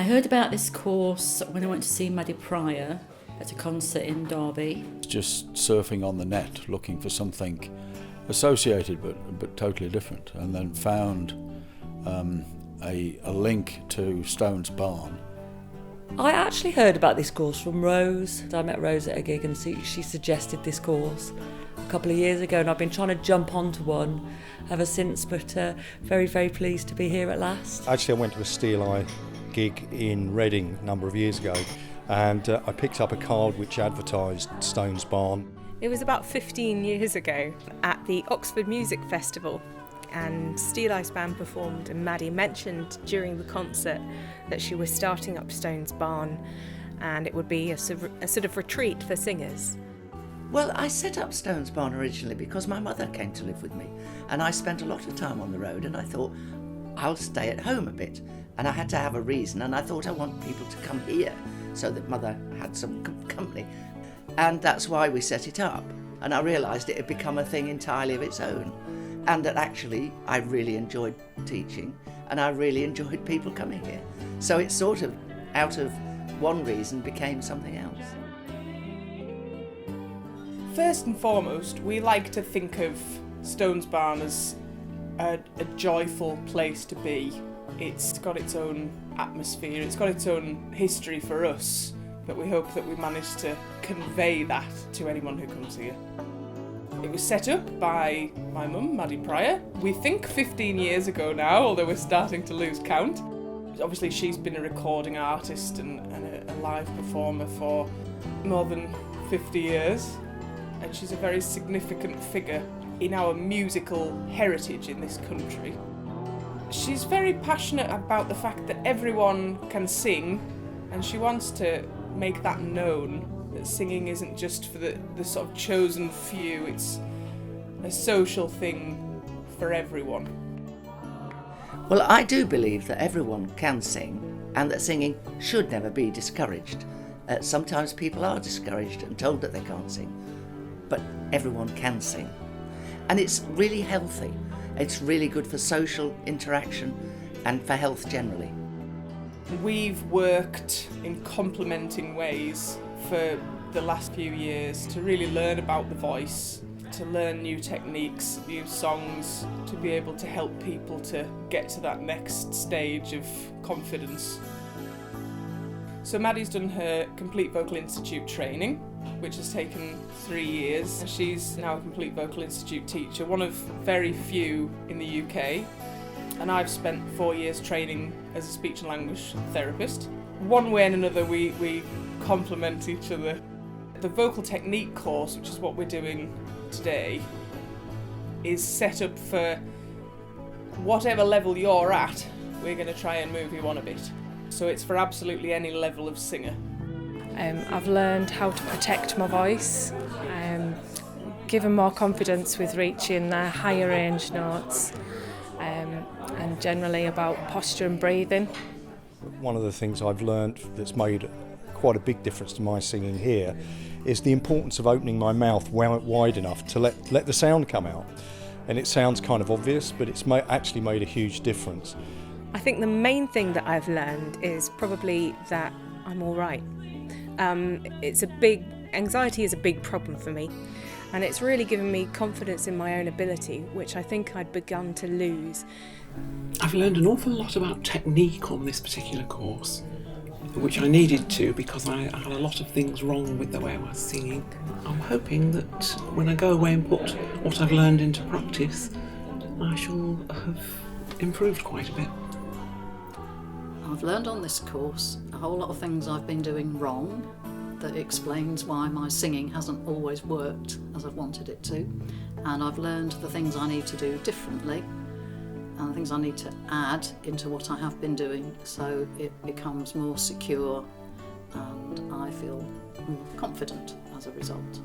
heard about this course when I went to see Maddy Pryor at a concert in Derby. Just surfing on the net looking for something associated but totally different, and then found a link to Stone's Barn. I actually heard about this course from Rose. I met Rose at a gig and she suggested this course a couple of years ago, and I've been trying to jump onto one ever since, but very, very pleased to be here at last. Actually, I went to a Steel Eye gig in Reading a number of years ago, and I picked up a card which advertised Stone's Barn. It was about 15 years ago at the Oxford Music Festival, and Steel Eye Band performed, and Maddy mentioned during the concert that she was starting up Stone's Barn, and it would be a sort of retreat for singers. Well, I set up Stone's Barn originally because my mother came to live with me, and I spent a lot of time on the road, and I thought, I'll stay at home a bit. And I had to have a reason, and I thought I want people to come here so that Mother had some company. And that's why we set it up. And I realised it had become a thing entirely of its own. And that actually I really enjoyed teaching, and I really enjoyed people coming here. So it sort of, out of one reason, became something else. First and foremost, we like to think of Stone's Barn as a joyful place to be. It's got its own atmosphere, it's got its own history for us, but we hope that we manage to convey that to anyone who comes here. It was set up by my mum, Maddy Pryor. We think 15 years ago now, although we're starting to lose count. Obviously she's been a recording artist and a live performer for more than 50 years, and she's a very significant figure in our musical heritage in this country. She's very passionate about the fact that everyone can sing, and she wants to make that known, that singing isn't just for the sort of chosen few, it's a social thing for everyone. Well, I do believe that everyone can sing, and that singing should never be discouraged. Sometimes people are discouraged and told that they can't sing, but everyone can sing. And it's really healthy. It's really good for social interaction and for health generally. We've worked in complementing ways for the last few years to really learn about the voice, to learn new techniques, new songs, to be able to help people to get to that next stage of confidence. So Maddy's done her Complete Vocal Institute training, which has taken 3 years. She's now a Complete Vocal Institute teacher, one of very few in the UK. And I've spent 4 years training as a speech and language therapist. One way and another we complement each other. The vocal technique course, which is what we're doing today, is set up for whatever level you're at, we're going to try and move you on a bit. So it's for absolutely any level of singer. I've learned how to protect my voice, given more confidence with reaching the higher range notes, and generally about posture and breathing. One of the things I've learned that's made quite a big difference to my singing here is the importance of opening my mouth wide enough to let the sound come out. And it sounds kind of obvious, but it's actually made a huge difference. I think the main thing that I've learned is probably that I'm all right. Anxiety is a big problem for me, and it's really given me confidence in my own ability, which I think I'd begun to lose. I've learned an awful lot about technique on this particular course, which I needed to because I had a lot of things wrong with the way I was singing. I'm hoping that when I go away and put what I've learned into practice, I shall have improved quite a bit. I've learned on this course a whole lot of things I've been doing wrong that explains why my singing hasn't always worked as I've wanted it to, and I've learned the things I need to do differently and the things I need to add into what I have been doing so it becomes more secure and I feel more confident as a result.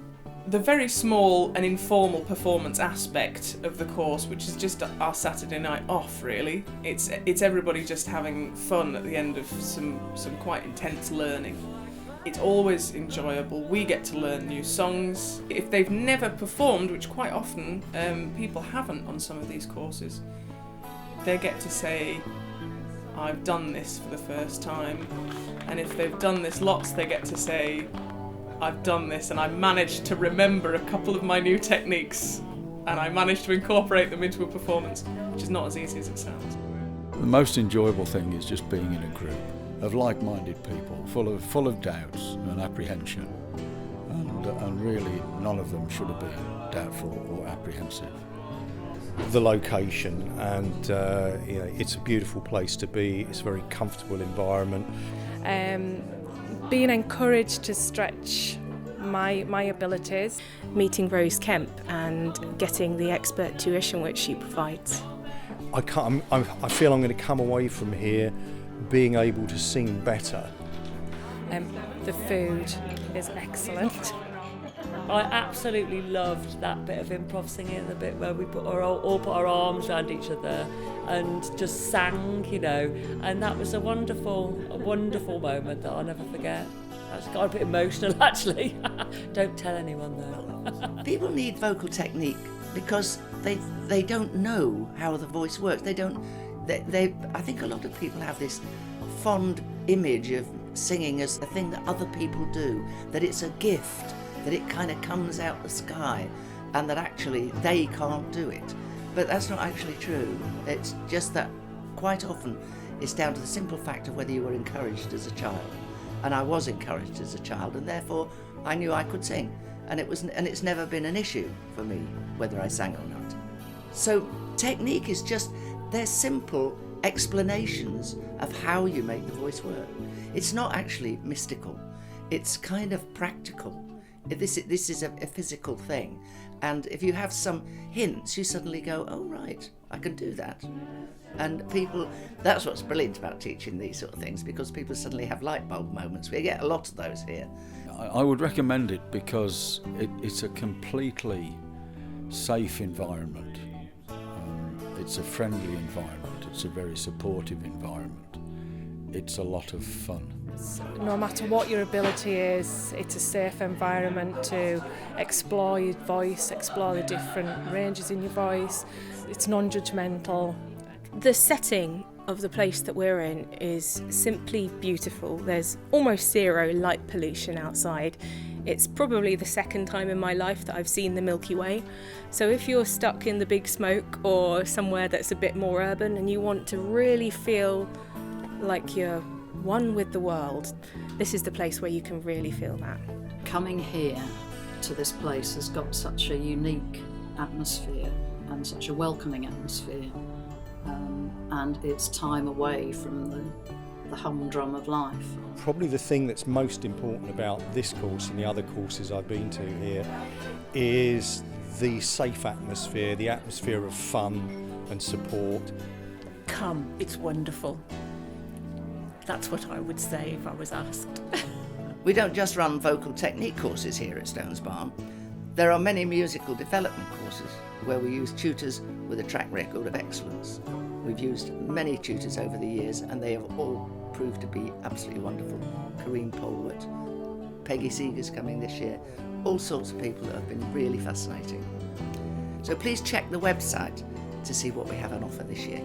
The very small and informal performance aspect of the course, which is just our Saturday night off really, it's everybody just having fun at the end of some quite intense learning. It's always enjoyable. We get to learn new songs. If they've never performed, which quite often people haven't on some of these courses, they get to say, I've done this for the first time. And if they've done this lots, they get to say, I've done this and I managed to remember a couple of my new techniques and I managed to incorporate them into a performance, which is not as easy as it sounds. The most enjoyable thing is just being in a group of like-minded people, full of doubts and apprehension, and really none of them should have been doubtful or apprehensive. The location, and it's a beautiful place to be. It's a very comfortable environment. Being encouraged to stretch my abilities, meeting Rose Kemp and getting the expert tuition which she provides. I feel I'm going to come away from here being able to sing better. The food is excellent. I absolutely loved that bit of improv singing, the bit where we all put our arms around each other and just sang, and that was a wonderful moment that I'll never forget. I just got a bit emotional, actually. Don't tell anyone, though. People need vocal technique because they don't know how the voice works. I think a lot of people have this fond image of singing as a thing that other people do, that it's a gift, that it kind of comes out the sky, and that actually they can't do it. But that's not actually true. It's just that quite often it's down to the simple fact of whether you were encouraged as a child. And I was encouraged as a child, and therefore I knew I could sing. And it's never been an issue for me whether I sang or not. So technique is just, they're simple explanations of how you make the voice work. It's not actually mystical. It's kind of practical. This is a physical thing. And if you have some hints, you suddenly go, oh right, I can do that. And that's what's brilliant about teaching these sort of things, because people suddenly have light bulb moments. We get a lot of those here. I would recommend it because it's a completely safe environment. It's a friendly environment. It's a very supportive environment. It's a lot of fun. No matter what your ability is, it's a safe environment to explore your voice, explore the different ranges in your voice. It's non-judgmental. The setting of the place that we're in is simply beautiful. There's almost zero light pollution outside. It's probably the second time in my life that I've seen the Milky Way. So if you're stuck in the big smoke or somewhere that's a bit more urban and you want to really feel like you're one with the world, this is the place where you can really feel that. Coming here to this place has got such a unique atmosphere and such a welcoming atmosphere, and it's time away from the humdrum of life. Probably the thing that's most important about this course and the other courses I've been to here is the safe atmosphere, the atmosphere of fun and support. Come, it's wonderful. That's what I would say if I was asked. We don't just run vocal technique courses here at Stones Barn. There are many musical development courses where we use tutors with a track record of excellence. We've used many tutors over the years and they have all proved to be absolutely wonderful. Corrine Polwart, Peggy Seeger's coming this year, all sorts of people that have been really fascinating. So please check the website to see what we have on offer this year.